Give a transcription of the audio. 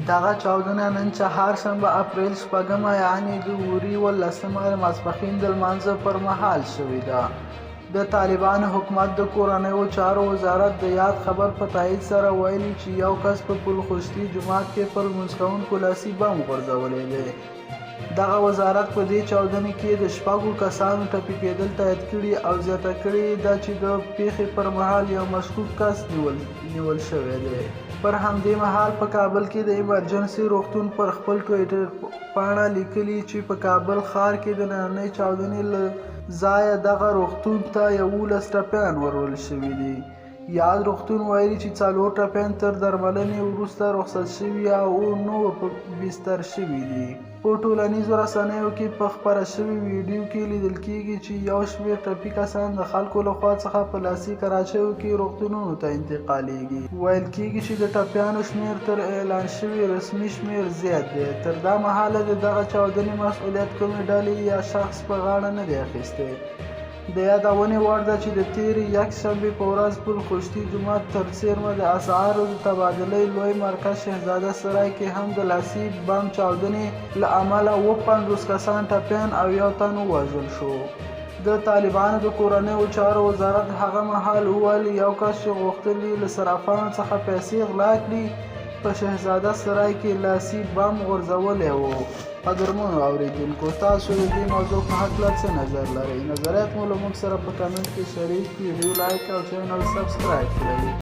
دغه چاودنه نن چهارشنبه اپریل 6 یعنې د اوري 18 ماسپښین د لمانځه پر مهال شوې ده. د طالبانو حکومت د کورنیو چارو وزارت د یاد خبر په تایید سره ویلي چې یو کس په پلخشتي جومات کې پر لمونځ کوونکو لاسي بم غورځولی دی. دغه وزارت په دې چاودنې کې د 6 کسانو ټپي کېدل تایید کړي او زیاته کړې ده چې د پیښې پر مهال یو مشکوک کس نیول شوی دی. پر همدې مهال په کابل کې د ایمرجنسي روغتون پر خپل ټویټر پاڼه لیکلي چې په کابل ښار کې د نننۍ چاودنې له ځایه دغه روغتون ته 11 ټپیان ورول شوي دي. یاد روغتون ویلي چې 4 ټپیان تر درملنې وروسته رخصت شوي او نور په بستر شوي دي. په ټولنیزو رسنیو کې په خپره شوي ویډیو کې لیدل کېږي چې یو شمېر ټپي کسان د خلکو لخوا څخه په لاسي کراچیو کې روغتونونو ته انتقالېږي. ویل کېږي چې د ټپیانو شمېر تر اعلان شوي رسمي شمېر زیات دی. تر دا مهاله د دغه چاودنې مسؤلیت کومې ډلې یا شخص په غاړه نه دی اخیستی. د یادونې وړ ده چې د تېرې یکشنبې په ورځ پلخشتي جومات تر څیرمه د اسعارو د تبادلې لوی مرکز شهزاده سرای کې هم د لاسي بم چاودنې له امله 50 کسان ټپیان او 1 تن ووژل شو. د طالبانو د کورنیو چارو وزارت هغه مهال وویل یو کس چې غوښتل له صرافانو څخه پیسې غلا کړي په شهزاده سرای کې لاسي بم غورځولی و. قدرمنو اوریدونکو، تاسو د دې موضوع په هکله څه نظر لرئ؟ نظریات مو له موږ سره په کمنټ کې شریک کړئ، ویډیو لایک او چینل سبسکرایب کړئ.